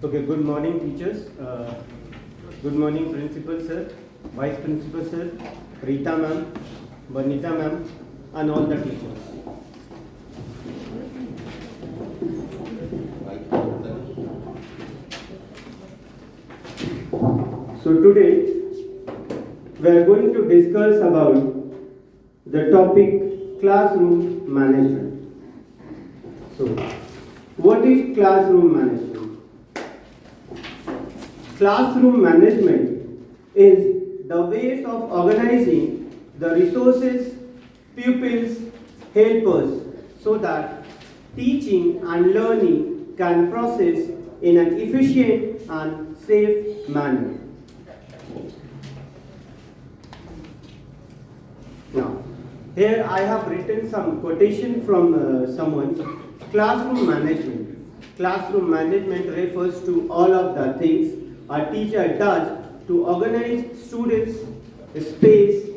Okay, good morning teachers, good morning principal sir, vice principal sir, Rita ma'am, Banita ma'am and all the teachers. So today we are going to discuss about the topic classroom management. So what is classroom management? Classroom management is the ways of organizing the resources, pupils, helpers so that teaching and learning can process in an efficient and safe manner. Now, here I have written some quotation from someone. Classroom management. Classroom management refers to all of the things a teacher does to organize students, space,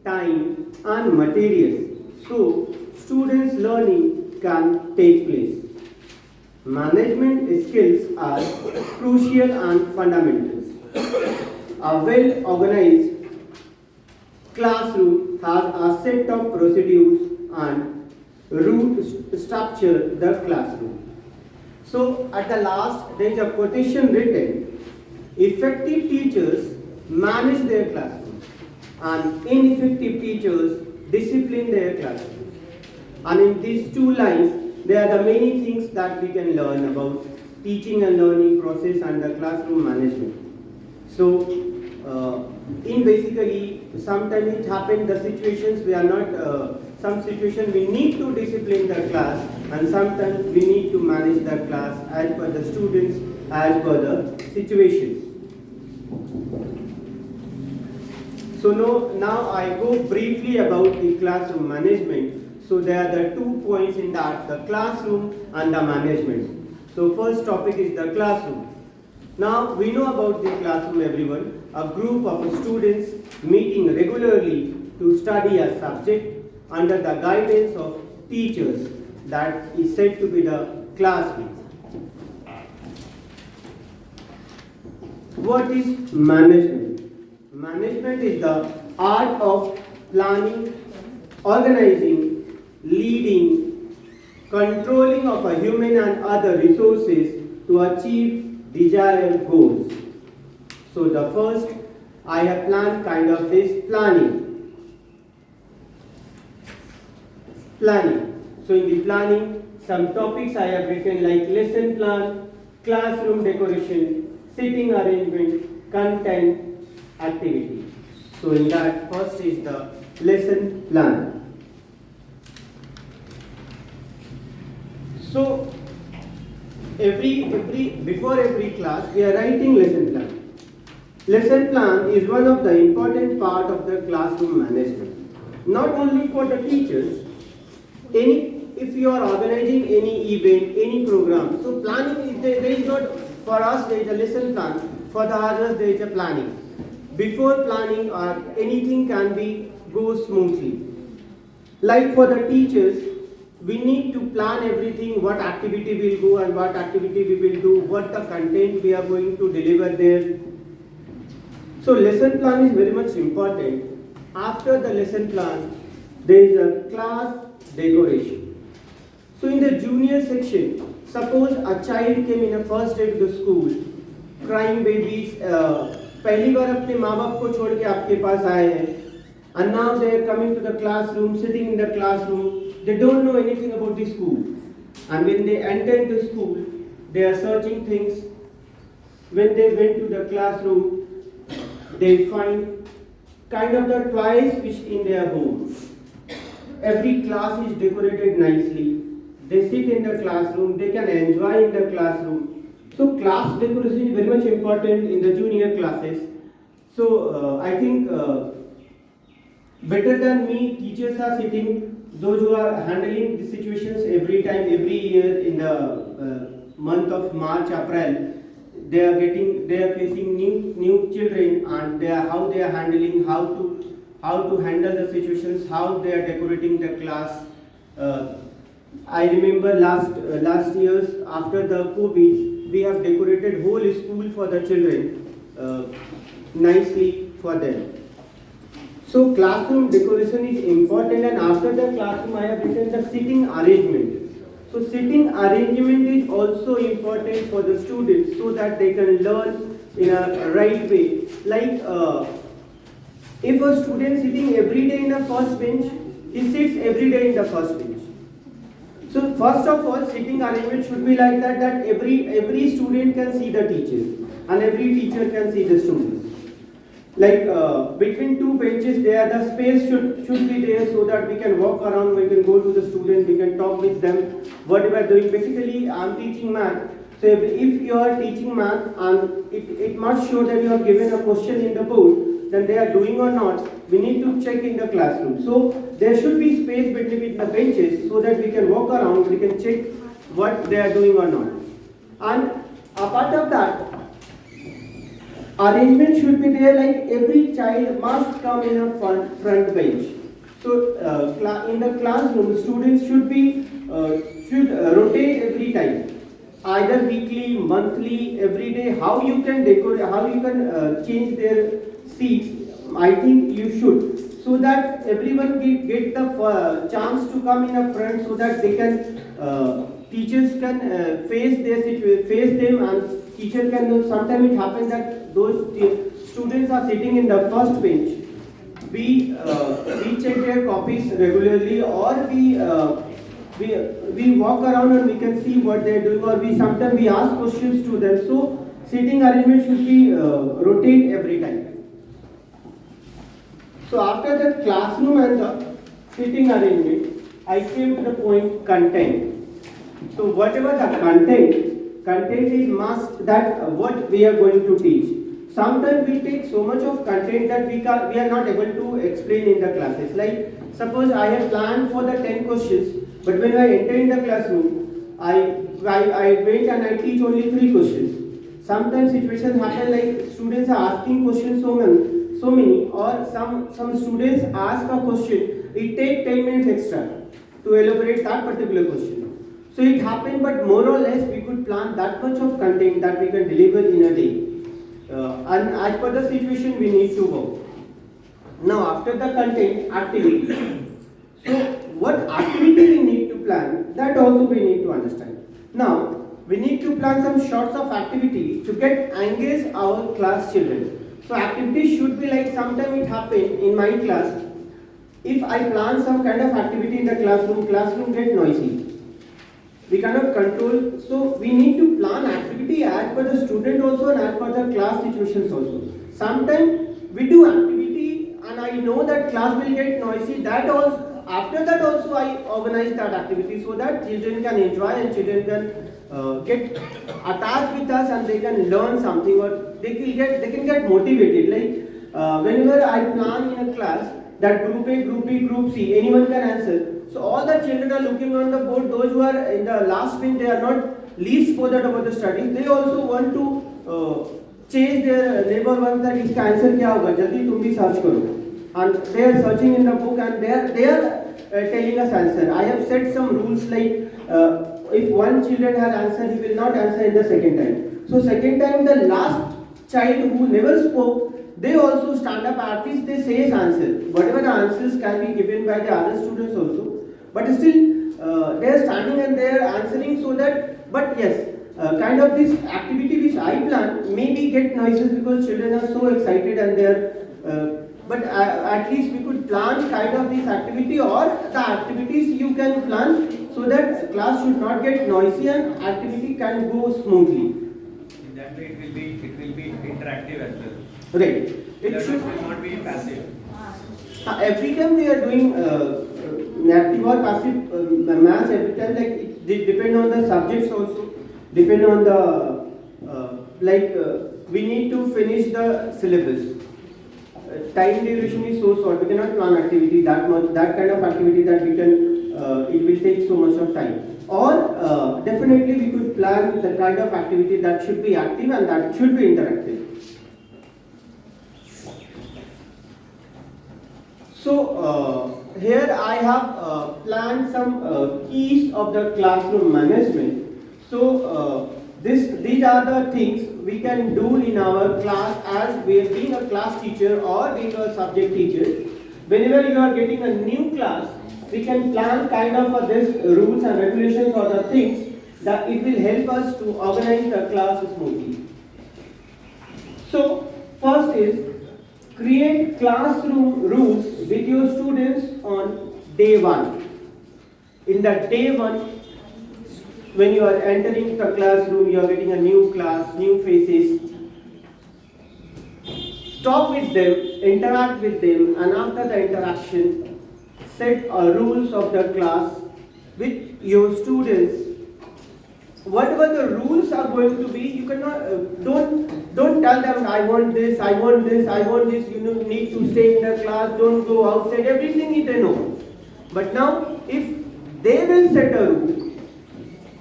time and materials so students' learning can take place. Management skills are crucial and fundamental. A well-organized classroom has a set of procedures and rules to structure the classroom. So at the last there is a quotation written, effective teachers manage their classroom and ineffective teachers discipline their classrooms. And in these two lines, there are the many things that we can learn about teaching and learning process and the classroom management. So, in basically, sometimes it happens the situations we are not, some situation we need to discipline the class and sometimes we need to manage the class as per the students, as per the situations. So now I go briefly about the classroom management. So there are the 2 points in that, the classroom and the management. So first topic is the classroom. Now we know about the classroom everyone, a group of students meeting regularly to study a subject under the guidance of teachers, that is said to be the classroom. What is management? Management is the art of planning, organizing, leading, controlling of a human and other resources to achieve desired goals. So the first, I have planned kind of this planning. So in the planning, some topics I have written like lesson plan, classroom decoration, sitting arrangement, content, activity. So in that, first is the lesson plan. So before every class we are writing lesson plan. Lesson plan is one of the important part of the classroom management. Not only for the teachers, if you are organizing any event, any program, so planning is there is not, for us there is a lesson plan, for the others there is a planning. Before planning or anything can be go smoothly. Like for the teachers, we need to plan everything, what activity will go and what activity we will do, what the content we are going to deliver there. So lesson plan is very much important. After the lesson plan, there is a class decoration. So in the junior section, suppose a child came in a first day to the school, crying babies, पहली बार अपने माँ बाप को छोड़ के आपके पास आए हैं, and now they are coming to the classroom, sitting in the classroom, they don't know anything about the school, and when they enter the school, they are searching things. When they went to the classroom, they find kind of the toys which in their home. Every class is decorated nicely. They sit in the classroom, they can enjoy in the classroom. So class decoration is very much important in the junior classes. So I think better than me, teachers are sitting, those who are handling the situations every time, every year in the month of March, April, they are facing new children, and how they are handling, how to handle the situations, how they are decorating the class. I remember last years after the COVID, we have decorated whole school for the children nicely for them. So classroom decoration is important, and after the classroom I have written the sitting arrangement. So sitting arrangement is also important for the students so that they can learn in a right way. Like if a student sitting every day in the first bench, he sits every day in the first bench. So first of all, sitting arrangement should be like that, that every student can see the teacher and every teacher can see the students. Like between two benches there, the space should be there so that we can walk around, we can go to the students, we can talk with them, what we are doing. Basically, I am teaching math. So if you are teaching math and it must show that you have given a question in the board, then they are doing or not, we need to check in the classroom. So there should be space between the benches so that we can walk around, we can check what they are doing or not. And apart of that, arrangement should be there, like every child must come in a front bench. So in the classroom, students should rotate every time, either weekly, monthly, every day. How you can decorate, how you can change their seats, I think you should, so that everyone get the chance to come in a front, so that they can teachers can face their situation, face them, and teacher can know. Sometimes it happens that those students are sitting in the first bench. We check their copies regularly, or we walk around and we can see what they are doing, or we sometimes we ask questions to them. So sitting arrangement should be rotate every time. So after the classroom and the sitting arrangement, I came to the point content. So whatever the content is must, that what we are going to teach. Sometimes we take so much of content that we are not able to explain in the classes. Like suppose I have planned for the 10 questions, but when I enter in the classroom, I wait and I teach only 3 questions. Sometimes situations happen like students are asking questions so many, or some students ask a question, it takes 10 minutes extra to elaborate that particular question. So it happened, but more or less we could plan that much of content that we can deliver in a day. And as per the situation, we need to work. Now, after the content, activity. So, what activity we need to plan, that also we need to understand. Now, we need to plan some sorts of activity to get engage our class children. So, activity should be like, sometime it happened in my class. If I plan some kind of activity in the classroom get noisy. We cannot control, so we need to plan activity as per the student also and as per the class situations also. Sometimes we do activity and I know that class will get noisy, that also, after that also I organize that activity so that children can enjoy and children can get attached with us and they can learn something, or they can get motivated. Like whenever I plan in a class that group A, group B, group C, anyone can answer. So all the children are looking on the board. Those who are in the last bench, they are not least bothered about the studies. They also want to change their neighbor one that इसका answer क्या होगा, जल्दी तुम भी search करो. And they are searching in the book and they are telling us answer. I have set some rules like if one children has answered, he will not answer in the second time. So second time, the last child who never spoke, they also stand up, at least they say his answer. Whatever the answers can be given by the other students also. But still, they are standing and they are answering so that, but yes, kind of this activity which I plan maybe get noises because children are so excited and they are, but at least we could plan kind of this activity, or the activities you can plan so that class should not get noisy and activity can go smoothly. In that way it will be interactive as well. Right. It should not be passive. Every time we are doing active or passive maths, every time, like it depend on the subjects also, depend on the we need to finish the syllabus. Time duration is so short, we cannot plan activity that much, that kind of activity that we can, it will take so much of time. Or definitely we could plan the kind of activity that should be active and that should be interactive. So here I have planned some keys of the classroom management. So these are the things we can do in our class as we are being a class teacher or being a subject teacher. Whenever you are getting a new class, we can plan kind of this rules and regulations or the things that it will help us to organize the class smoothly. So first is create classroom rules with your students on day one. In the day one, when you are entering the classroom, you are getting a new class, new faces. Talk with them, interact with them, and after the interaction, set rules of the class with your students. Whatever the rules are going to be, you cannot don't tell them I want this, I want this, I want this. You need to stay in the class. Don't go outside. Everything they know. But now, if they will set a rule,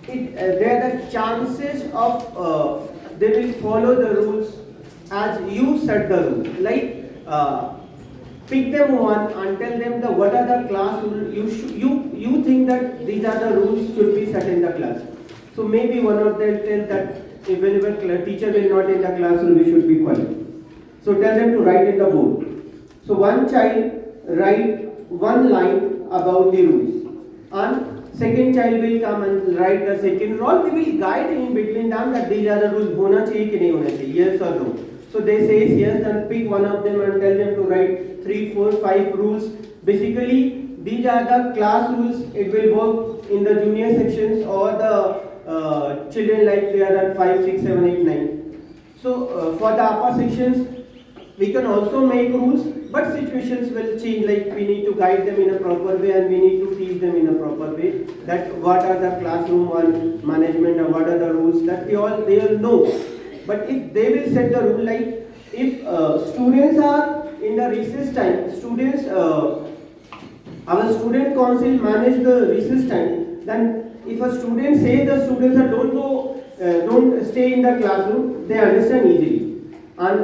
there are the chances of they will follow the rules as you set the rule. Like pick them one and tell them the what are the class rules. You think that these are the rules should be set in the class. So maybe one of them tell that if whenever teacher will not in the classroom, we should be quiet. So tell them to write in the board. So one child write one line about the rules, and second child will come and write the second rule. We will guide in between them that these are the rules. होना चाहिए कि नहीं होना चाहिए, yes or no. So they say yes, and pick one of them and tell them to write 3, 4, 5 rules. Basically, these are the class rules. It will work in the junior sections or the children like they are at 5, 6, 7, 8, 9. So for the upper sections, we can also make rules, but situations will change. Like we need to guide them in a proper way, and we need to teach them in a proper way. That what are the classroom or management, or what are the rules that they all know. But if they will set the rule, like if students are in the recess time, our student council manage the recess time, then if a student says the students are don't stay in the classroom, they understand easily. And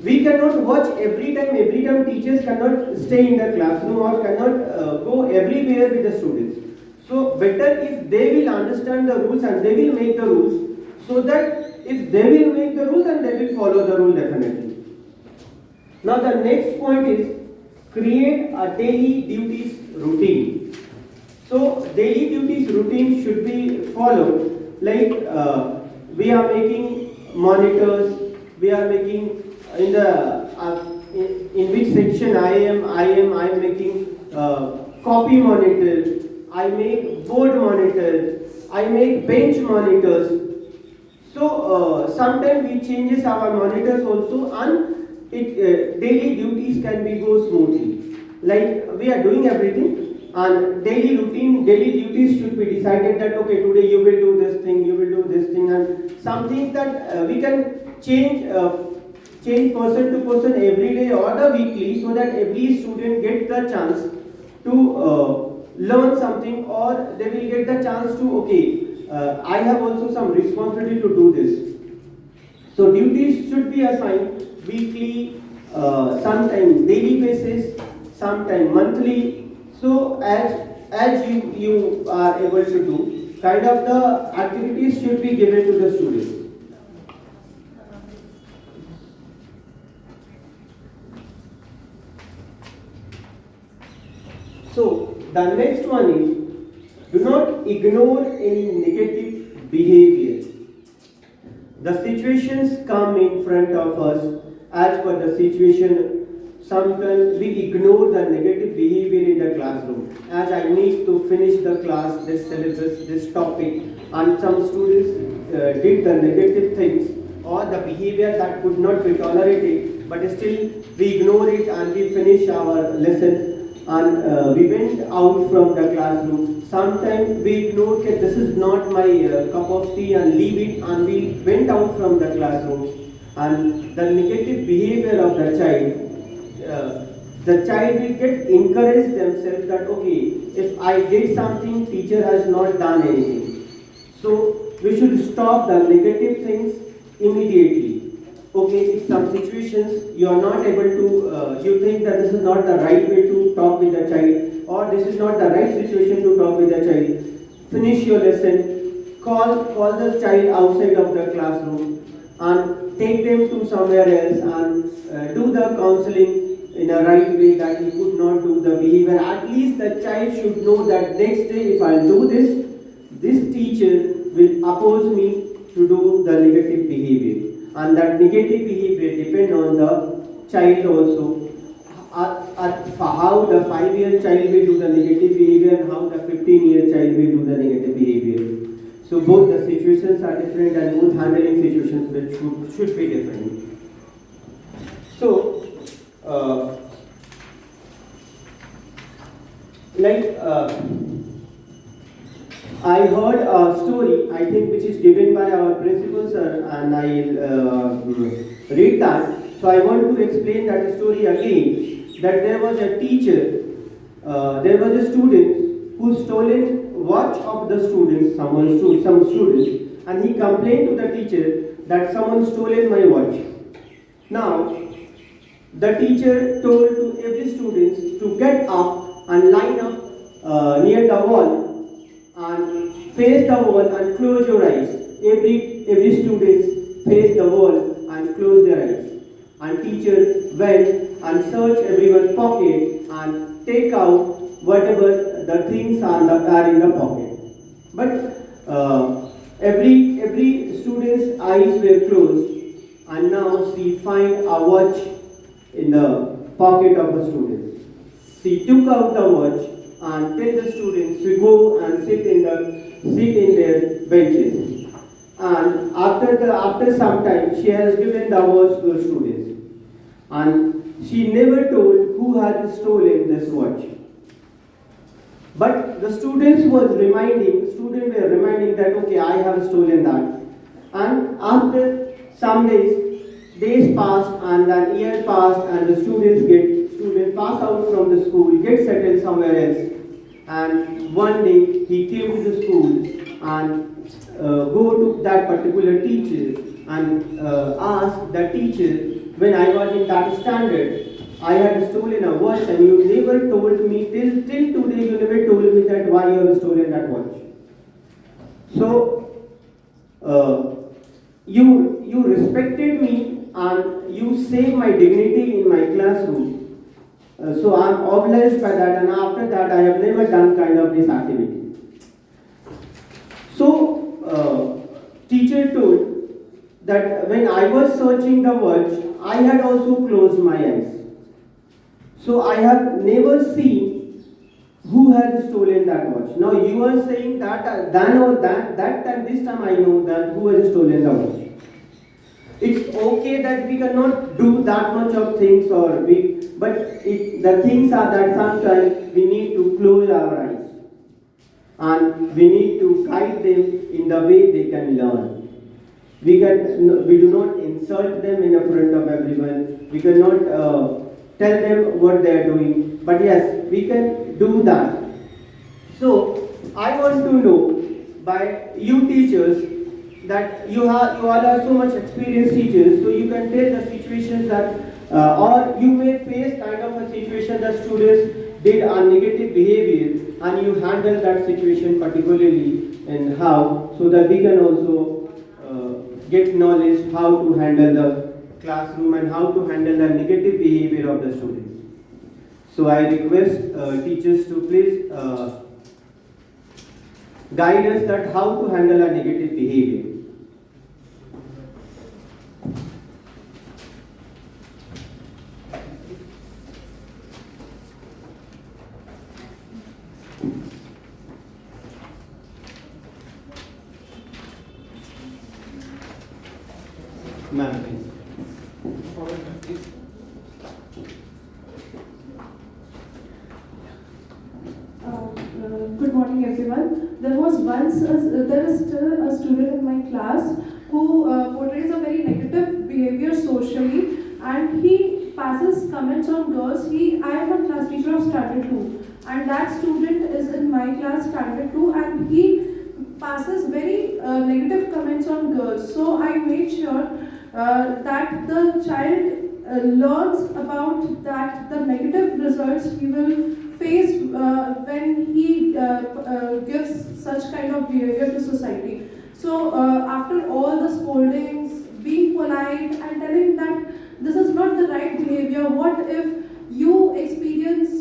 we cannot watch every time teachers cannot stay in the classroom or cannot go everywhere with the students. So better if they will understand the rules and they will make the rules, so that if they will make the rules and they will follow the rule definitely. Now the next point is create a daily duties routine. So daily duties routine should be followed. Like we are making monitors, we are making in which section I am making copy monitor, I make board monitor, I make bench monitors. So sometimes we changes our monitors also, and daily duties can be go smoothly. Like we are doing everything. And daily duties should be decided that okay, today you will do this thing, you will do this thing, and some things that we can change person to person every day or the weekly, so that every student gets the chance to learn something, or they will get the chance to I have also some responsibility to do this. So duties should be assigned weekly, sometime daily basis, sometime monthly. So as you are able to do, kind of the activities should be given to the students. So the next one is do not ignore any negative behavior. The situations come in front of us. As per the situation, sometimes we ignore the negative behavior in the classroom. As I need to finish the class, this syllabus, this topic, and some students did the negative things or the behavior that could not be tolerated, but still we ignore it and we finish our lesson, and we went out from the classroom. Sometimes we ignore that this is not my cup of tea and leave it, and we went out from the classroom. And the negative behavior of the child will get encouraged themselves that okay, if I did something, teacher has not done anything. So we should stop the negative things immediately. Okay, in some situations you are not able to, you think that this is not the right way to talk with the child, or this is not the right situation to talk with the child, finish your lesson, call the child outside of the classroom and take them to somewhere else and do the counseling in a right way that he could not do the behavior. At least the child should know that next day if I do this, this teacher will oppose me to do the negative behavior. And that negative behavior depend on the child also. How the 5-year child will do the negative behavior and how the 15-year child will do the negative behavior. So both the situations are different and both handling situations should be different. So, I heard a story, I think, which is given by our principal sir, and I'll read that. So I want to explain that story again. That there was a teacher, there was a student who stolen watch of the students, some students, and he complained to the teacher that someone stolen my watch. Now, the teacher told to every student to get up and line up near the wall and face the wall and close your eyes. Every student face the wall and close their eyes. And teacher went and search everyone's pocket and take out whatever the things are in the pocket. But every student's eyes were closed, and now she find a watch in the pocket of the student. She took out the watch and tell the students to go and sit in their benches. And after some time, she has given the watch to the students. And she never told who had stolen this watch. But the students were reminding that okay, I have stolen that. And after some days passed and an year passed, and the student pass out from the school, get settled somewhere else. And one day he came to the school and go to that particular teacher and ask the teacher, when I was in that standard, I had stolen a watch and you never told me, till today you never told me that why you have stolen that watch. So, you respected me and you saved my dignity in my classroom. So I am obliged by that, and after that I have never done kind of this activity. So, teacher told that when I was searching the watch, I had also closed my eyes. So I have never seen who had stolen that watch. Now you are saying that that time, this time I know that who has stolen the watch. It's okay that we cannot do that much of things, but the things are that sometimes we need to close our eyes and we need to guide them in the way they can learn. We do not insult them in front of everyone. We cannot tell them what they are doing. But yes, we can do that. So I want to know by you teachers that you all are so much experienced teachers, so you can tell the situations that or you may face kind of a situation that students did a negative behavior and you handle that situation particularly and how, so that we can also get knowledge how to handle the classroom and how to handle the negative behavior of the students. So I request teachers to please guide us that how to handle a negative behavior. Ma'am, please. Good morning, everyone. There was still a student in my class who portrays a very negative behavior socially, and he passes comments on girls. I am a class teacher of standard 2, and that student is in my class standard 2, and he passes very negative comments on girls. So I made sure that the child learns about that the negative results he will face when he gives such kind of behavior to society. So after all the scoldings, being polite and telling that this is not the right behavior, what if you experience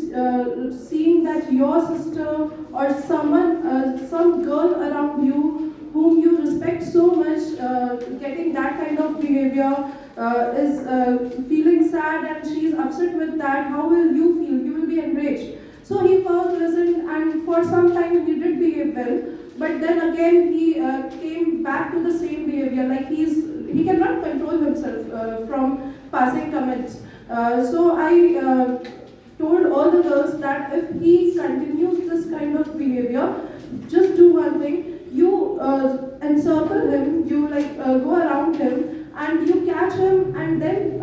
seeing that your sister or someone, some girl around you whom you respect so much, getting that kind of behavior, is feeling sad and she is upset with that, how will you feel? You will be enraged. So he first listened and for some time he did behave well, but then again he came back to the same behavior, like he cannot control himself from passing comments. So I told all the girls that if he continues this kind of behavior, just do one thing. You encircle him, you go around him and you catch him and then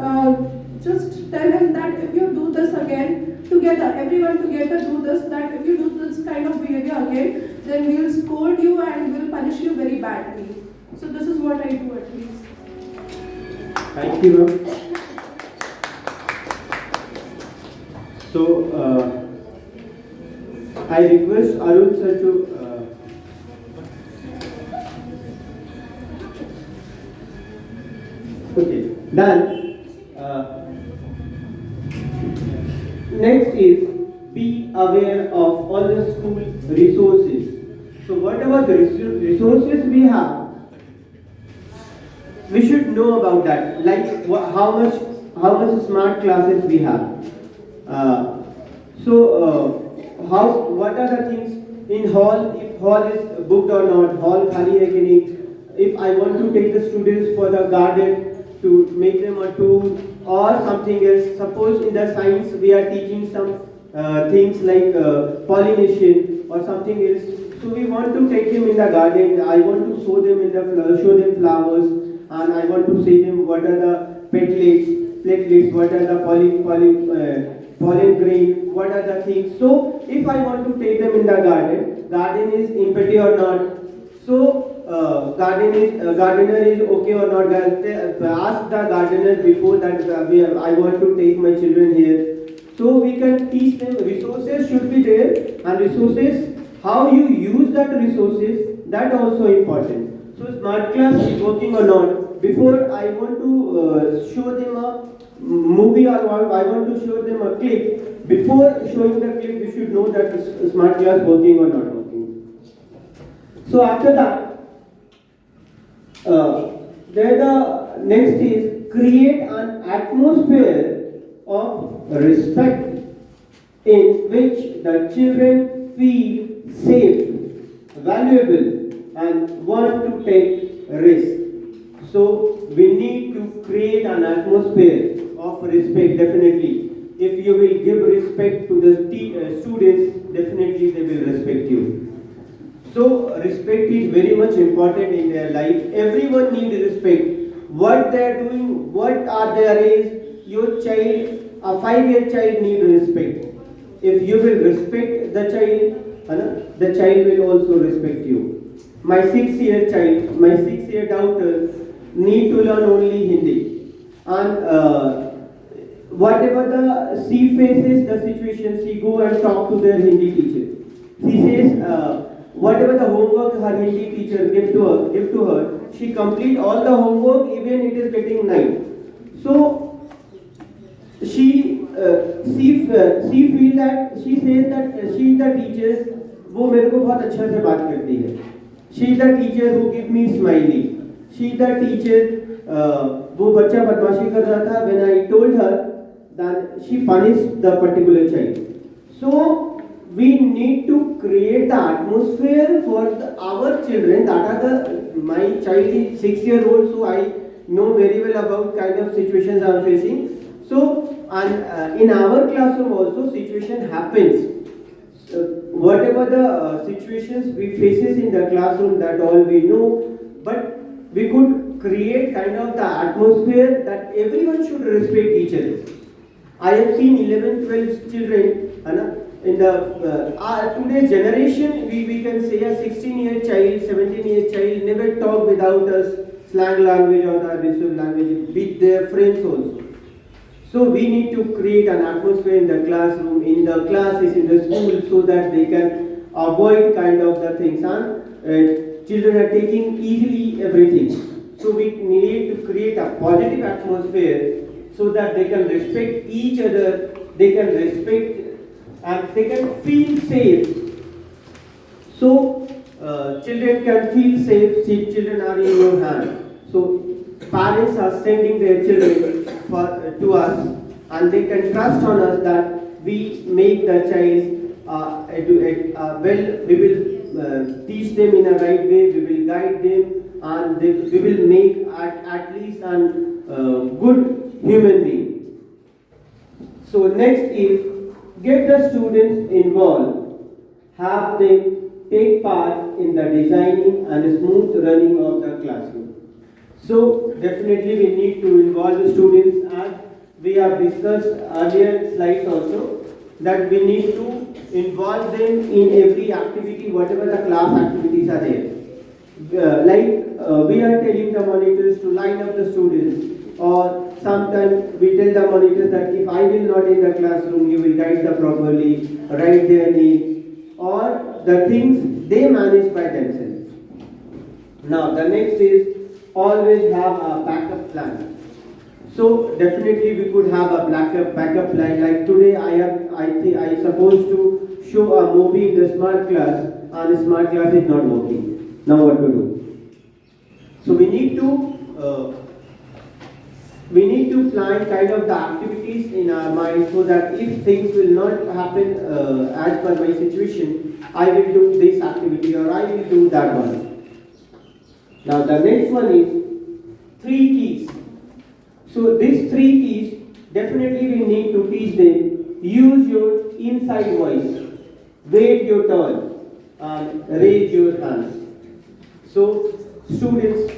just tell him that if you do this again, together, everyone together do this, that if you do this kind of behavior again, then we will scold you and we will punish you very badly. So this is what I do at least. Thank you, ma'am. So, I request Arun sir to okay, then next is be aware of all the school resources. So whatever the resources we have, we should know about that. Like how much smart classes we have. What are the things in hall? If hall is booked or not? Hall khali hai ki nahi? If I want to take the students for the garden to make them a tour or something else. Suppose in the science we are teaching some things like pollination or something else. So we want to take them in the garden. I want to show them flowers, and I want to say them what are the platelets, what are the pollen grain, what are the things. So if I want to take them in the garden is empty or not. So gardener is okay or not. Ask the gardener before that I want to take my children here. So we can teach them. Resources should be there, and resources, how you use that resources, that also important. So smart class is working or not. Before I want to show them a movie or I want to show them a clip. Before showing the clip, we should know that smart class working or not working. So after that, the next is create an atmosphere of respect in which the children feel safe, valuable, and want to take risk. So we need to create an atmosphere of respect. Definitely, if you will give respect to the students, definitely they will respect you. So respect is very much important in their life. Everyone needs respect. What they are doing, what are their age, your child, a 5-year child needs respect. If you will respect the child will also respect you. My 6-year daughter need to learn only Hindi. And whatever she faces the situation, she go and talk to their Hindi teacher. She says, whatever the homework her Hindi teacher give to her, she complete all the homework even it is getting 9. So she feel that she says that she is the teacher वो मेरे को बहुत अच्छा से बात करती है. She is the teacher who give me smiley. She is the teacher वो बच्चा बदमाशी कर रहा था. When I told her that she punished the particular child. So we need to create the atmosphere for our children. That are my child is 6-year-old, so I know very well about kind of situations I am facing. So and in our classroom also situation happens. Whatever the situations we faces in the classroom, that all we know, but we could create kind of the atmosphere that everyone should respect each other. I have seen 11-12 children in the today's generation. We can say a 16-year child, 17-year child never talk without a slang language or the aggressive language with their friends also. So we need to create an atmosphere in the classroom, in the classes, in the school, so that they can avoid kind of the things. And children are taking easily everything. So we need to create a positive atmosphere so that they can respect each other, they can respect and they can feel safe. So children can feel safe, see children are in your hand. So parents are sending their children to us and they can trust on us that we make the child well, we will teach them in a right way, we will guide them and we will make at least an good human being. So next is get the students involved, have them take part in the designing and smooth running of the classroom. So definitely we need to involve the students, as we have discussed earlier slides also, that we need to involve them in every activity, whatever the class activities are there. We are telling the monitors to line up the students, or sometimes we tell the monitors that if I will not in the classroom, you will guide them properly, write their names, or the things they manage by themselves. Now the next is always have a backup plan. So definitely we could have a backup plan. Like today I supposed to show a movie in the smart class and the smart class is not working. Now what to do? So we need to plan kind of the activities in our mind so that if things will not happen as per my situation, I will do this activity or I will do that one. Now the next one is 3 keys. So these 3 keys, definitely we need to teach them. Use your inside voice, wait your turn, and raise your hands. So students,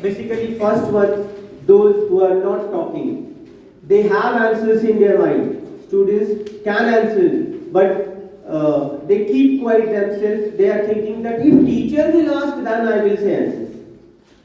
basically first one, those who are not talking, they have answers in their mind. Students can answer, but they keep quiet themselves. They are thinking that if teacher will ask, then I will say answers.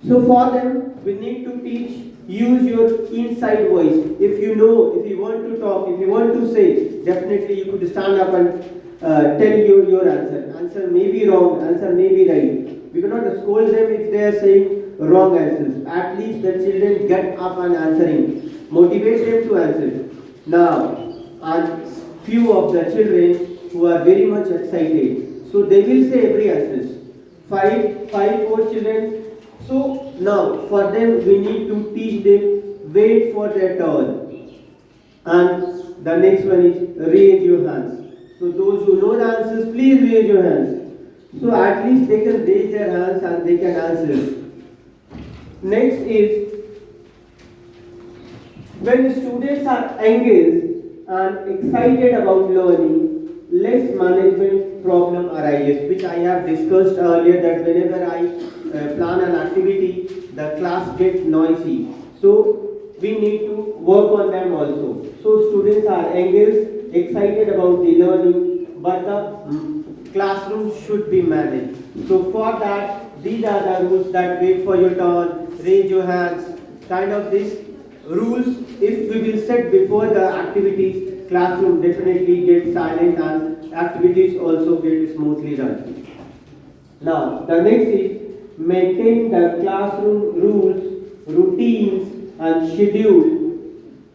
So for them, we need to teach, use your inside voice. If you know, if you want to talk, if you want to say, definitely you could stand up and tell your answer. Answer may be wrong, answer may be right. We cannot scold them if they are saying wrong answers. At least the children get up and answering. Motivate them to answer. Now, and few of the children who are very much excited, so they will say every answer. 4 children. So now for them we need to teach them, wait for their turn. And the next one is raise your hands. So those who know the answers, please raise your hands. So at least they can raise their hands and they can answer. Next is when students are engaged and excited about learning, less management problem arises, which I have discussed earlier, that whenever I plan an activity, the class gets noisy. So we need to work on them also. So students are engaged, excited about the learning, but the classroom should be managed. So for that, these are the rules, that wait for your turn, raise your hands, kind of these rules. If we will set before the activities, classroom definitely gets silent and activities also get smoothly done. Now the next is maintain the classroom rules, routines and schedule,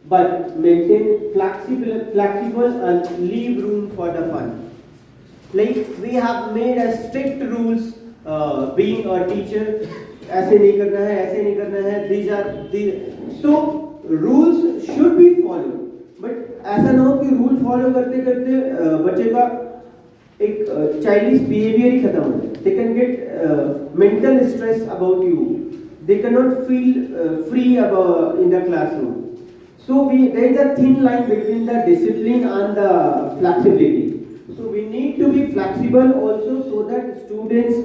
but maintain flexible and leave room for the fun. Like we have made a strict rules, being a teacher, ऐसे नहीं करना है, ऐसे नहीं करना है. These are the so rules should be followed. But ऐसा ना हो कि रूल फॉलो करते करते बच्चे का एक चाइल्डिश बिहेवियर ही खत्म हो जाए. They can get mental stress about you. They cannot feel free about in the classroom. So there is a thin line between the discipline and the flexibility. So we need to be flexible also, so that students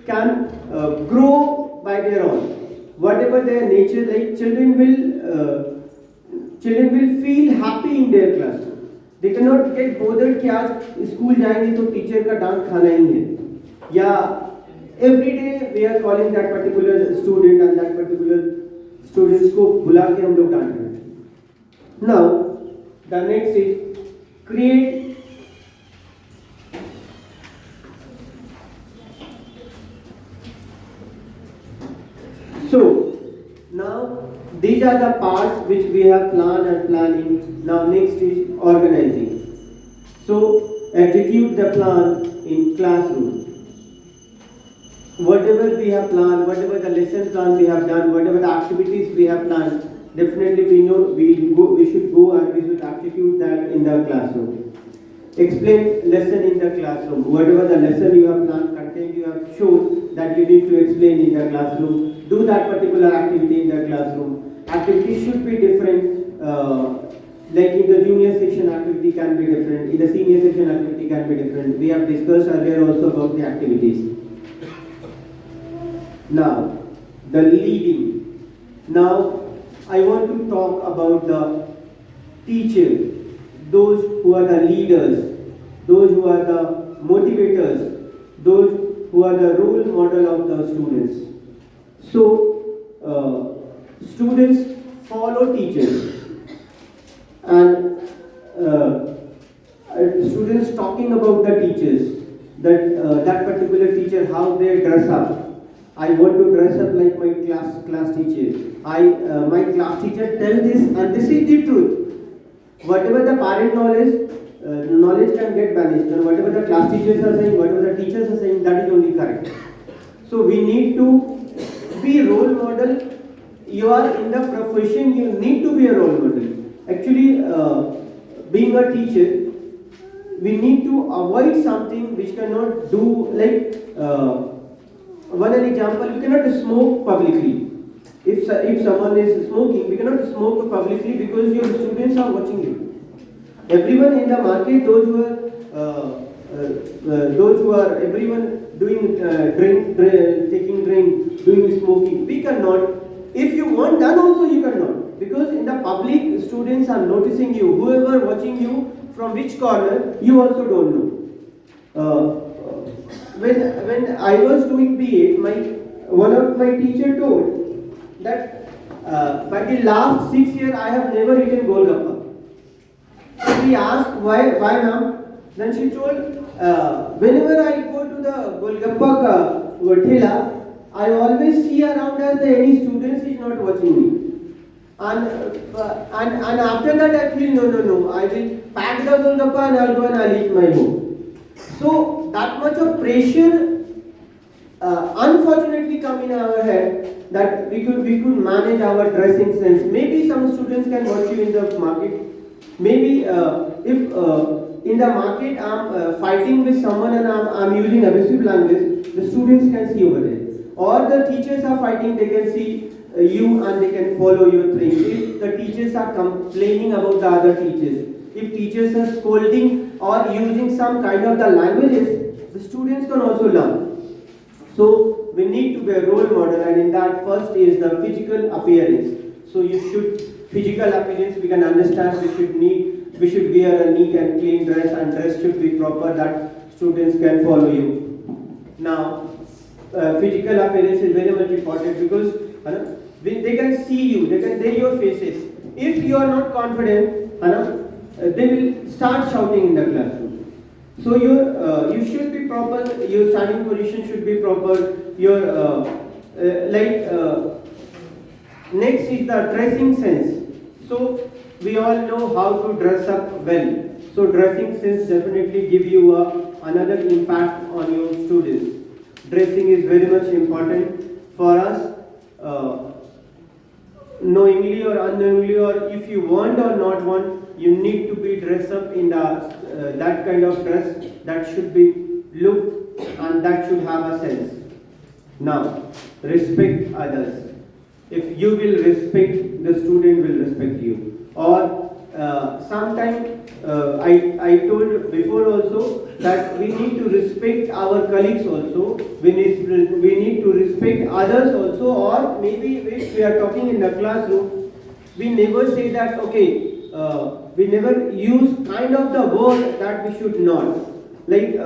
can grow by their own. Whatever their nature, like children will feel happy in their classroom. They cannot get bothered कि आज school जाएंगे तो teacher का डांट खाना ही है, या every day we are calling that particular student and that particular students को बुला के हम लोग डांट रहे हैं. Now The next is create so now these are the parts which we have planned and planning. Now next is organizing. So execute the plan in classroom. Whatever we have planned, whatever the lesson plan we have done, whatever the activities we have planned, definitely we know we should go and we should execute that in the classroom. Explain lesson in the classroom. Whatever the lesson you have planned, content you have shown that you need to explain in the classroom. Do that particular activity in the classroom. Activities should be different. Like in the junior section activity can be different. In the senior section activity can be different. We have discussed earlier also about the activities. Now, the leading. Now, I want to talk about the teacher, those who are the leaders, those who are the motivators, those who are the role model of the students. So, students follow teachers, and students talking about the teachers, that particular teacher, how they dress up. I want to dress up like my class teacher. My class teacher tell this, and this is the truth. Whatever the parent knowledge can get vanished, and whatever the class teachers are saying, whatever the teachers are saying, that is only correct. So we need to be a role model. You are in the profession, you need to be a role model. Actually, being a teacher, we need to avoid something which cannot do, like one example, we cannot smoke publicly. If someone is smoking, we cannot smoke publicly because your students are watching you. Everyone in the market, everyone doing taking drink, doing smoking, we cannot. If you want, then also you cannot, because in the public, students are noticing you. Whoever watching you from which corner, you also don't know. When I was doing BA, one of my teacher told that by the last 6 years I have never eaten golgappa. So we asked why ma'am? Then she told, whenever I go to the golgappa thela, I always see around us that any students is not watching me. And after that I feel no, I will pack the golgappa and I'll go and I'll eat my home. So that much of pressure unfortunately come in our head that we could manage our dressing sense. Maybe some students can watch you in the market. Maybe if in the market I'm fighting with someone and I'm using abusive language, the students can see over there. Or the teachers are fighting, they can see you and they can follow your things. If the teachers are complaining about the other teachers, if teachers are scolding or using some kind of the languages, the students can also learn. So we need to be a role model, and in that first is the physical appearance. So you should, physical appearance we can understand, we should wear a neat and clean dress, and dress should be proper that students can follow you. Now, physical appearance is very much important because they can see you, they can see your faces. If you are not confident, they will start shouting in the classroom. So you should be proper. Your standing position should be proper. Your next is the dressing sense. So we all know how to dress up well. So dressing sense definitely give you another impact on your students. Dressing is very much important for us. Knowingly or unknowingly, or if you want or not want, you need to be dressed up in that kind of dress that should be looked and that should have a sense. Now, respect others. If you will respect, the student will respect you. Or sometimes I told before also that we need to respect our colleagues also. We need to respect others also. Or maybe if we are talking in the classroom, we never say that we never use kind of the word that we should not. Like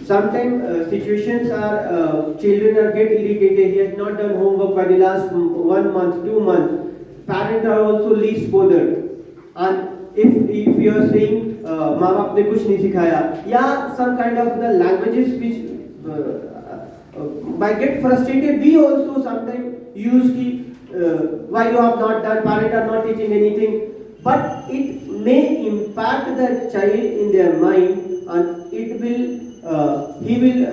sometimes situations are children are get irritated. He has not done homework by the last 1 month, 2 months. Parents are also least bothered. And if you are saying माँ बाप ने कुछ नहीं सिखाया, या some kind of the languages which might get frustrated, we also sometimes use ki why you have not done, parents are not teaching anything, but it may impact the child in their mind, and it will he will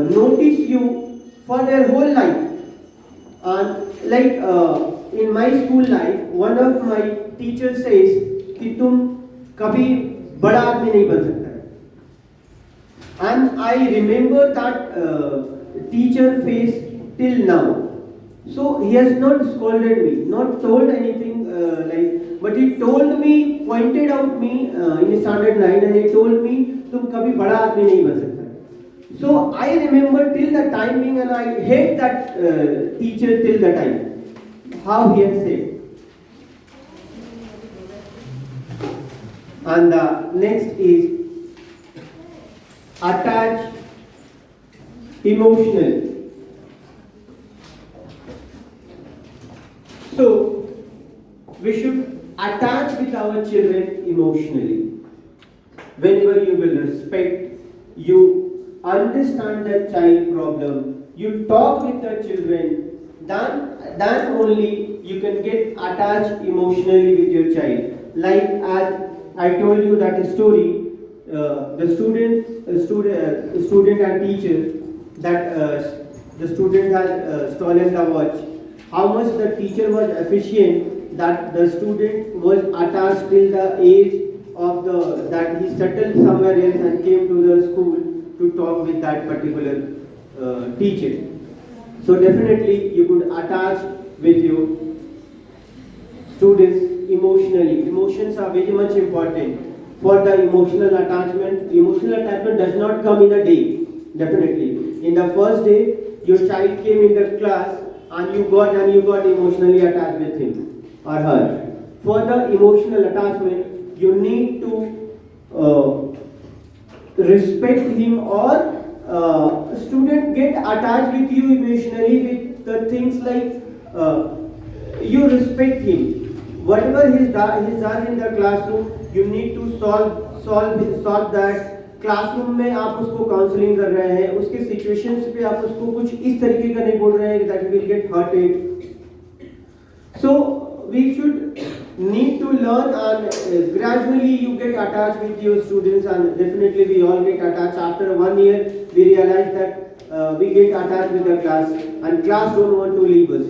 notice you for their whole life. And like in my school life, one of my teachers says कि तुम कभी बड़ा आदमी नहीं बन सकता है. And I remember that teacher face till now. So he has not scolded me, not told anything but he told me, pointed out me in standard 9, and he told me तुम कभी बड़ा आदमी नहीं बन सकता. So I remember till the time being, and I hate that teacher till the time. How he has said. And the next is attached emotional. So we should attach with our children emotionally. Whenever you will respect, you understand the child problem, you talk with the children, then only you can get attached emotionally with your child. Like as I told you that story, the student and teacher, that the student had stolen the watch. How much the teacher was efficient that the student was attached till the age of that he settled somewhere else and came to the school to talk with that particular teacher. So definitely you could attach with your students emotionally. Emotions are very much important. For the emotional attachment does not come in a day. Definitely. In the first day, your child came in the class and you got emotionally attached with him or her. For the emotional attachment, you need to respect him, or student get attached with you emotionally with the things like you respect him. Whatever he's done in the classroom, you need to solve that. Classroom में आप उसको counselling कर रहे हैं, उसके situations पे आप उसको कुछ इस तरीके का नहीं बोल रहे हैं that he will get hurted. So we should need to learn, and gradually you get attached with your students, and definitely we all get attached. After 1 year, we realize that we get attached with the class, and class don't want to leave us.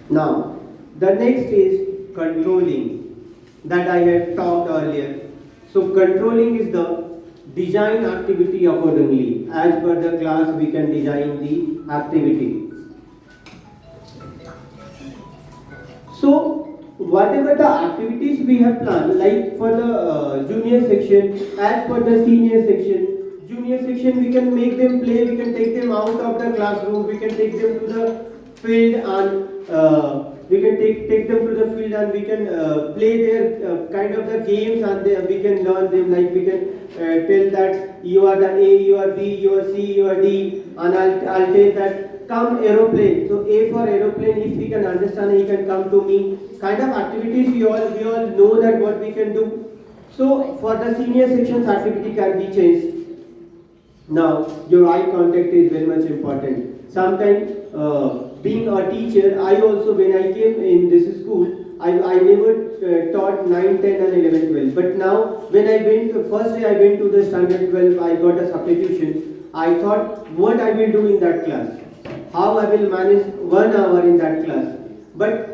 Now, the next is controlling, that I had talked earlier. So controlling is the design activity accordingly. As per the class, we can design the activity. So whatever the activities we have planned, like for the junior section, as per the senior section, we can make them play, we can take them out of the classroom, we can take them to the field, and we can take them to the field, and we can play their kind of the games, and we can learn them. Like we can tell that you are the A, you are B, you are C, you are D, and I'll tell that come aeroplane. So A for aeroplane, if he can understand, he can come to me. Kind of activities we all know that what we can do. So for the senior sections, activity can be changed. Now your eye contact is very much important. Sometimes being a teacher, I also, when I came in this school, I never taught 9, 10 and 11, 12. But now when I went, first day I went to the standard 12, I got a substitution. I thought what I will do in that class, how I will manage 1 hour in that class. But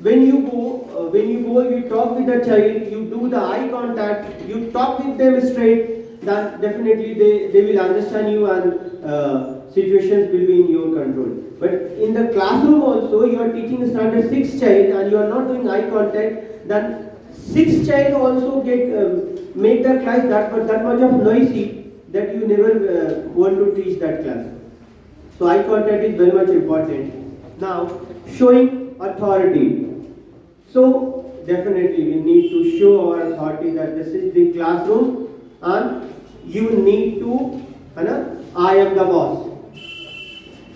when you go, you talk with the child, you do the eye contact, you talk with them straight, that definitely they will understand you, and situations will be in your control. But in the classroom also, you are teaching a standard 6 child and you are not doing eye contact, then 6 child also get make the class that much of noisy that you never want to teach that class. So eye contact is very much important. Now, showing authority. So definitely we need to show our authority that this is the classroom, and you need to I am the boss.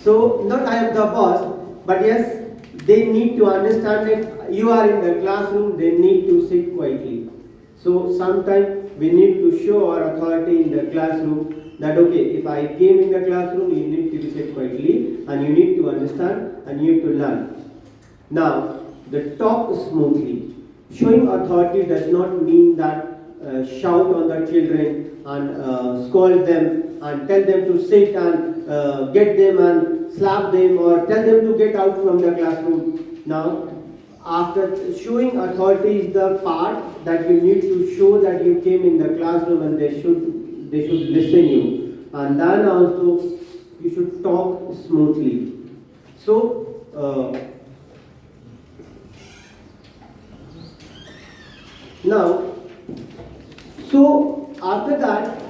So not I am the boss, but yes, they need to understand if you are in the classroom, they need to sit quietly. So sometimes we need to show our authority in the classroom that okay, if I came in the classroom, you need to sit quietly and you need to understand and you need to learn. Now, the talk smoothly. Showing authority does not mean that shout on the children and scold them and tell them to sit and get them and slap them or tell them to get out from the classroom. Now, after showing authority is the part that you need to show that you came in the classroom and they should listen you. And then also you should talk smoothly. So now, so after that,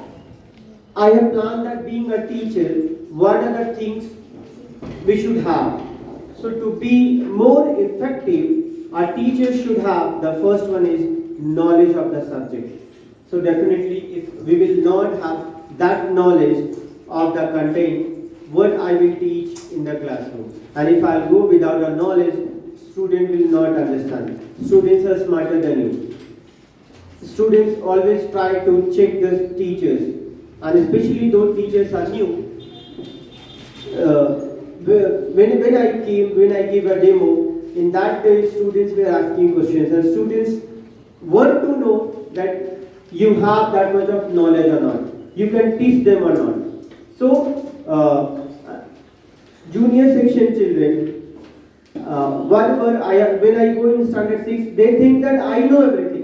I have planned that being a teacher, what are the things we should have? So to be more effective, our teachers should have, the first one is knowledge of the subject. So definitely if we will not have that knowledge of the content, what I will teach in the classroom. And if I go without a knowledge, student will not understand. Students are smarter than you. Students always try to check the teachers, and especially those teachers are new. When I gave a demo, in that day students were asking questions, and students want to know that you have that much of knowledge or not. You can teach them or not. So, junior section children, when I go in standard 6, they think that I know everything.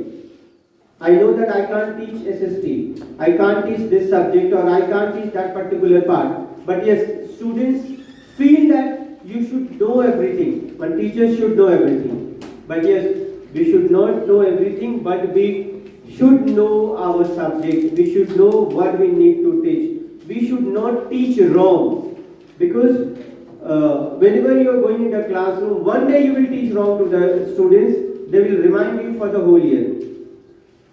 I know that I can't teach SST, I can't teach this subject or I can't teach that particular part. But yes, students feel that you should know everything, but teachers should know everything. But yes, we should not know everything, but we should know our subject, we should know what we need to teach. We should not teach wrong, because whenever you are going in the classroom, one day you will teach wrong to the students, they will remind you for the whole year.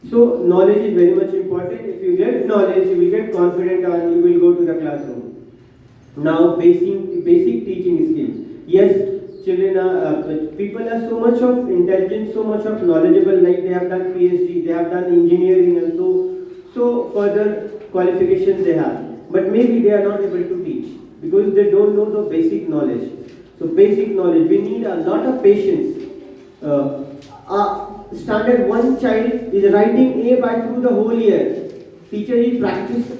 So knowledge is very much important. If you get knowledge, you will get confident and you will go to the classroom. Now basic teaching skills. Yes, children are, people are so much of intelligent, so much of knowledgeable, like they have done PhD, they have done engineering and so further qualifications they have. But maybe they are not able to teach because they don't know the basic knowledge. So basic knowledge, we need a lot of patience. Standard 1 child is writing A by through the whole year. Teacher is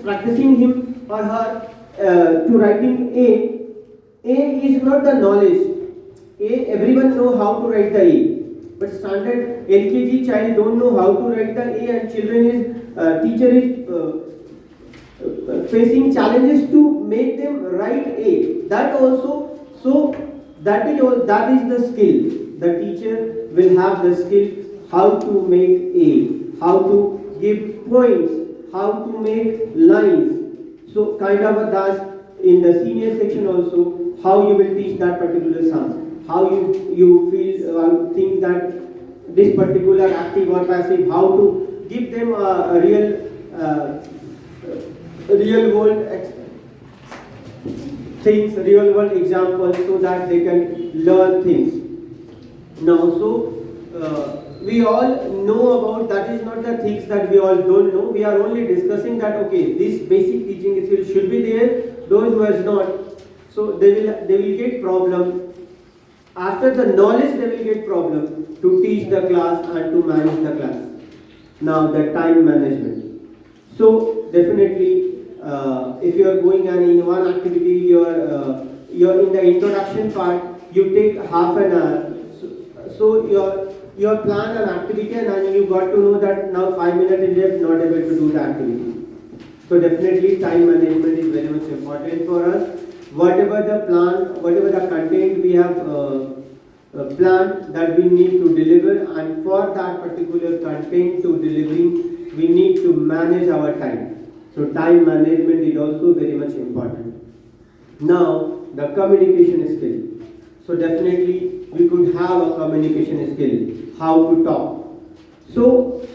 practicing him or her to writing A. A is not the knowledge. A, everyone know how to write the A. But standard LKG child don't know how to write the A, and teacher is facing challenges to make them write A. That also, so that is the skill. The teacher will have the skill how to make A, how to give points, how to make lines. So kind of a thus in the senior section also, how you will teach that particular sum, how you feel think that this particular active or passive, how to give them a real world things, real world examples, so that they can learn things. Now, so we all know about, that is not the things that we all don't know. We are only discussing that okay, this basic teaching skills should be there. Those who are not, so they will get problem. After the knowledge, they will get problem to teach the class and to manage the class. Now the time management. So definitely, if you are going and in one activity, you're in the introduction part, you take half an hour. So you have planned an activity and you got to know that now 5 minutes is left, not able to do the activity. So definitely time management is very much important for us. Whatever the plan, whatever the content we have planned that we need to deliver, and for that particular content to delivering, we need to manage our time. So time management is also very much important. Now the communication skill. So definitely we could have a communication skill, how to talk. So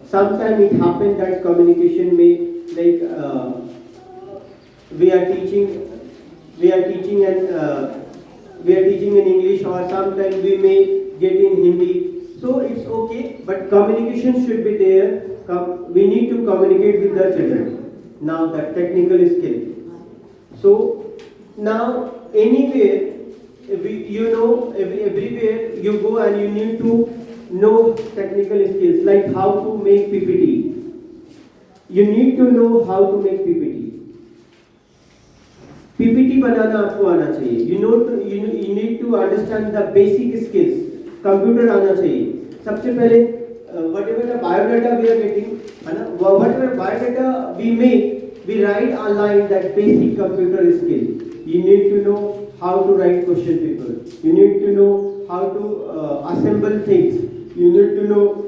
sometimes it happens that communication may, like we are teaching, we are teaching and we are teaching in English, or sometimes we may get in Hindi. So it's okay, but communication should be there. We need to communicate with the children. Now the technical skill. So now anywhere, everywhere you go and you need to know technical skills like how to make PPT. You need to know how to make PPT. PPT बनाना आपको आना चाहिए. You need to understand the basic skills. Computer आना चाहिए. सबसे पहले whatever the biodata we are getting, है ना, whatever biodata we make, we write a line that basic computer skill. You need to know how to write question paper. You need to know how to assemble things. You need to know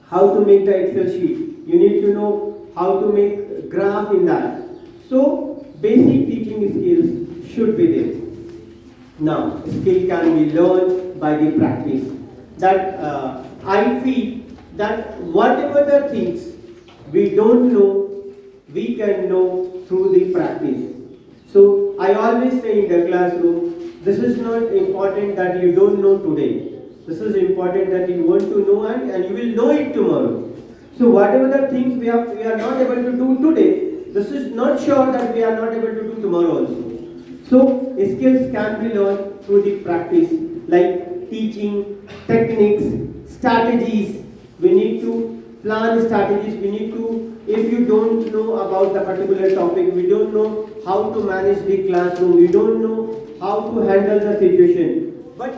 how to make the Excel sheet. You need to know how to make graph in that. So basic teaching skills should be there. Now skill can be learned by the practice. That I feel that whatever the things we don't know, we can know through the practice. So I always say in the classroom, this is not important that you don't know today. This is important that you want to know and you will know it tomorrow. So whatever the things we are not able to do today, this is not sure that we are not able to do tomorrow also. So skills can be learned through the practice, like teaching, techniques, strategies. We need to plan strategies. We need to, if you don't know about the particular topic, we don't know how to manage the classroom, we don't know how to handle the situation. But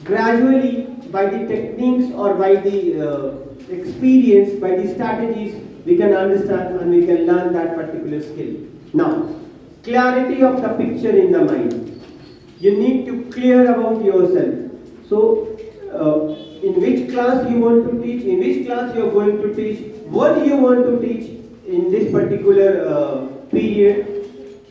gradually, by the techniques or by the experience, by the strategies, we can understand and we can learn that particular skill. Now, clarity of the picture in the mind. You need to clear about yourself. So, in which class you want to teach, in which class you are going to teach, what you want to teach in this particular period.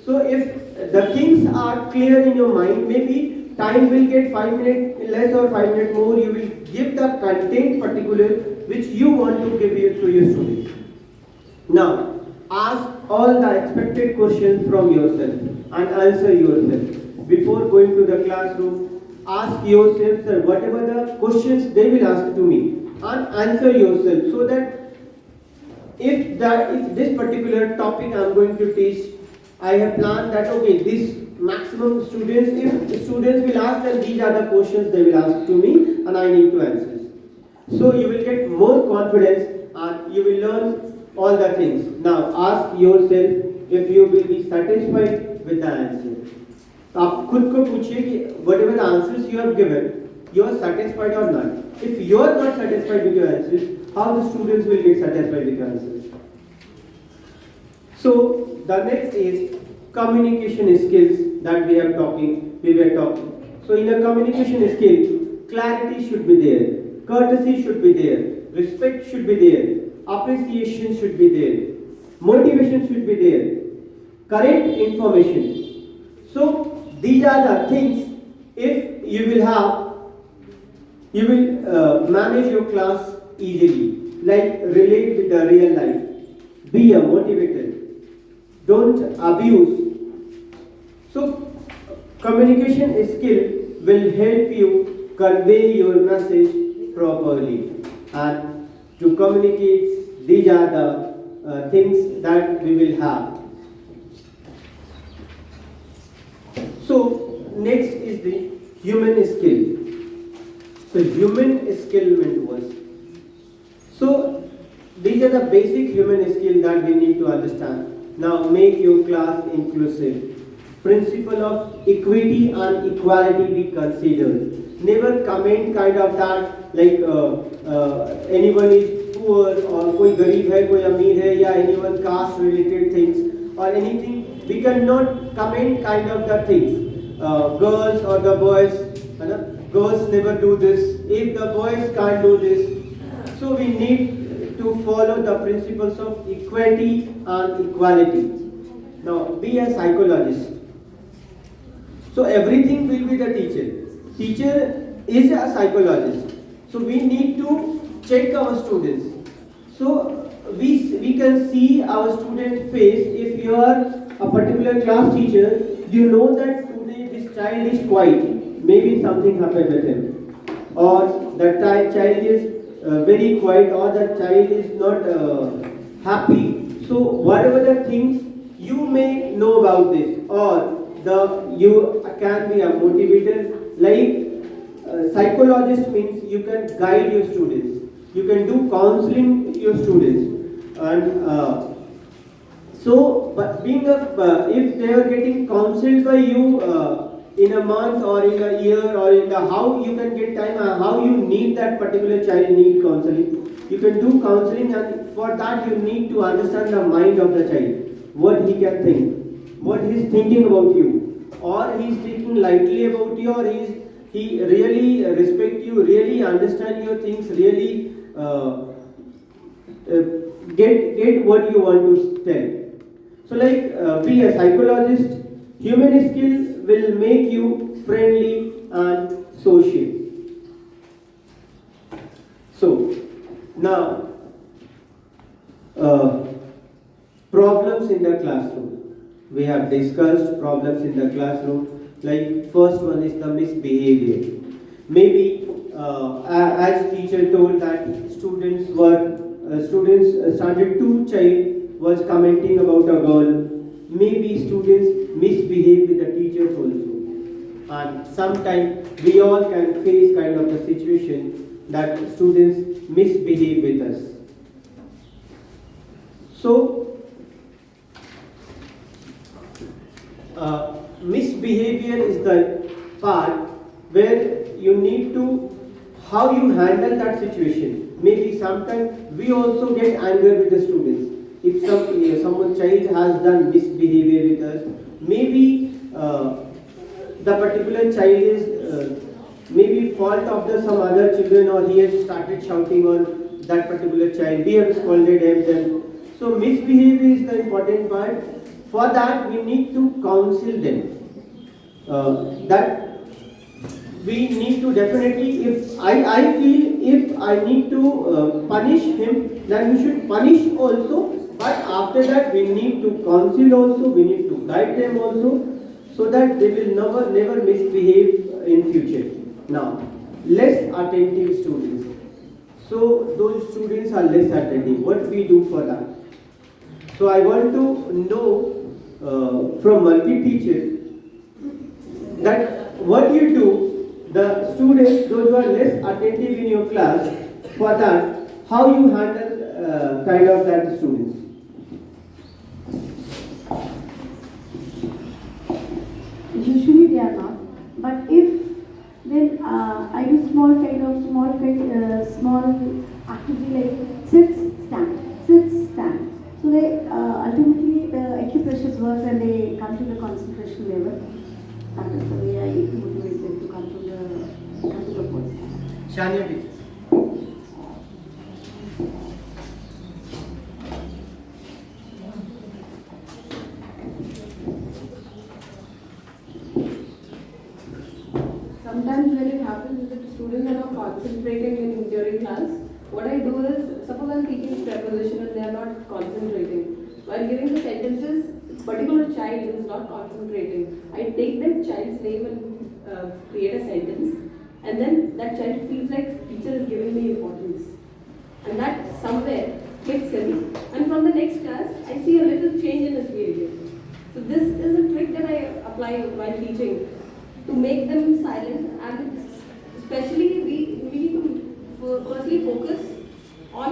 So, if the things are clear in your mind, maybe time will get 5 minutes less or 5 minutes more, you will give the content particular which you want to give it to your student. Now, ask all the expected questions from yourself and answer yourself. Before going to the classroom, ask yourself, sir, whatever the questions they will ask to me, and answer yourself, so that if this particular topic I am going to teach, I have planned that, okay, this maximum students, if students will ask, then these are the questions they will ask to me and I need to answer. So you will get more confidence and you will learn all the things. Now ask yourself if you will be satisfied with the answer. आप खुद को पूछिए कि whatever the answers you have given, you are satisfied or not. If you are not satisfied with your answers, how the students will get satisfied with your answers? So the next is communication skills that we were talking. So in a communication skill, clarity should be there, courtesy should be there, respect should be there, appreciation should be there, motivation should be there, correct information. So these are the things, if you will have, you will manage your class easily, like relate with the real life, be a motivator, don't abuse. So communication skill will help you convey your message properly, and to communicate, these are the things that we will have. So next is the human skill. So human skill meant was. So these are the basic human skill that we need to understand. Now make your class inclusive. Principle of equity and equality be considered. Never comment kind of that like anyone is poor or koi garib hai, koi ameer hai, ya anyone caste related things or anything. We cannot comment kind of the things. Girls or the boys, girls never do this. If the boys can't do this, so we need to follow the principles of equity and equality. Now be a psychologist. So everything will be the teacher. Teacher is a psychologist. So we need to check our students. So we can see our student face. If you are a particular class teacher, you know that today this child is quiet. Maybe something happened with him, or the child is very quiet, or the child is not happy. So whatever the things you may know about this, or you can be a motivator. Like psychologist means you can guide your students, you can do counseling your students, and so but being a if they are getting counseled by you in a month or in a year or in the how you can get time, how you need that particular child need counseling, you can do counseling, and for that you need to understand the mind of the child, what he can think, what he is thinking about you, or he is thinking lightly about you, or he really respect you, really understand your things, really get what you want to tell. So like be a psychologist, human skill will make you friendly and social. So now problems in the classroom. We have discussed problems in the classroom. Like first one is the misbehavior. Maybe as teacher told that students standard 2 child was commenting about a girl. Maybe students misbehave with the teachers also. And sometimes we all can face kind of a situation that students misbehave with us. So misbehavior is the part where you need to how you handle that situation. Maybe sometimes we also get anger with the students. If someone child has done misbehavior with us, maybe the particular child is maybe fault of some other children, or he has started shouting on that particular child. We have scolded him. So misbehavior is the important part. For that, we need to counsel them. That we need to definitely, if I feel if I need to punish him, then we should punish also. But after that, we need to counsel also, we need to guide them also, so that they will never misbehave in future. Now, less attentive students. So those students are less attentive. What we do for that? So I want to know from multi-teachers that what you do, the students, those who are less attentive in your class, for that, how you handle kind of that students. Usually they are not, but if then I do small activity like sit, stand. So they ultimately the acupressure works and they come to the concentration level. That is the way I motivate them to come to the pose. Shania teacher. Sometimes when it happens that the students are not concentrating during class, what I do is, suppose I'm teaching preposition and they are not concentrating. While giving the sentences, particular child is not concentrating. I take that child's name and create a sentence, and then that child feels like teacher is giving me importance. And that somewhere hits him. And from the next class, I see a little change in his behavior. So this is a trick that I apply while teaching, to make them silent, and especially we need to firstly focus on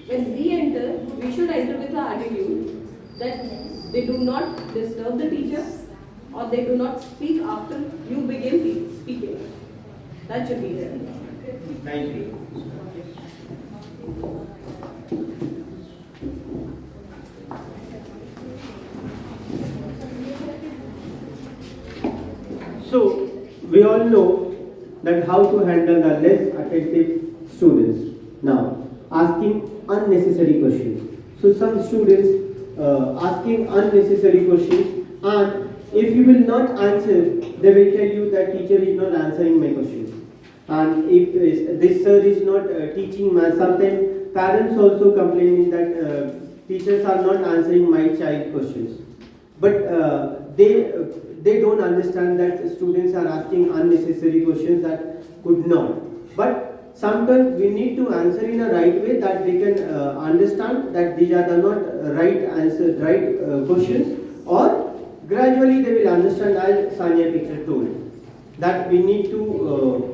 when we enter, we should enter with the attitude that they do not disturb the teacher or they do not speak after you begin speaking. That should be there. Thank you. So, we all know that how to handle the less attentive students. Now, asking unnecessary questions. So, some students asking unnecessary questions, and if you will not answer, they will tell you that teacher is not answering my questions. And if this sir is not teaching math, sometimes parents also complaining that teachers are not answering my child questions. But they don't understand that students are asking unnecessary questions that could not. But sometimes we need to answer in a right way that they can understand that these are the not right answers, right questions, or gradually they will understand, as Sanya teacher told, that we need to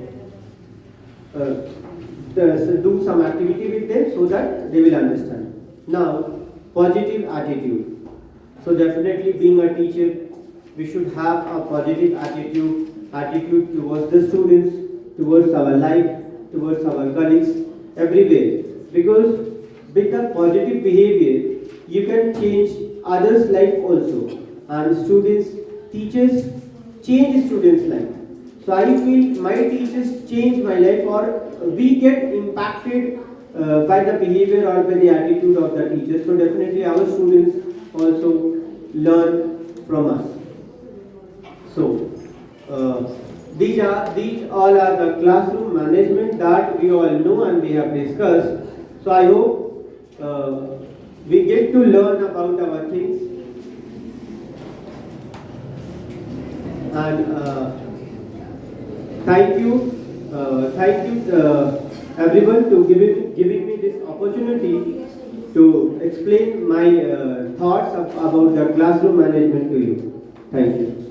do some activity with them so that they will understand. Now, positive attitude. So definitely being a teacher, we should have a positive attitude towards the students, towards our life, towards our colleagues, everywhere. Because with the positive behavior, you can change others' life also. And students, teachers change students' life. So I feel my teachers change my life, or we get impacted by the behavior or by the attitude of the teachers. So definitely our students also learn from us. So these all are the classroom management that we all know and we have discussed. So I hope we get to learn about our things, and thank you everyone to giving me this opportunity to explain my thoughts about the classroom management to you. Thank you.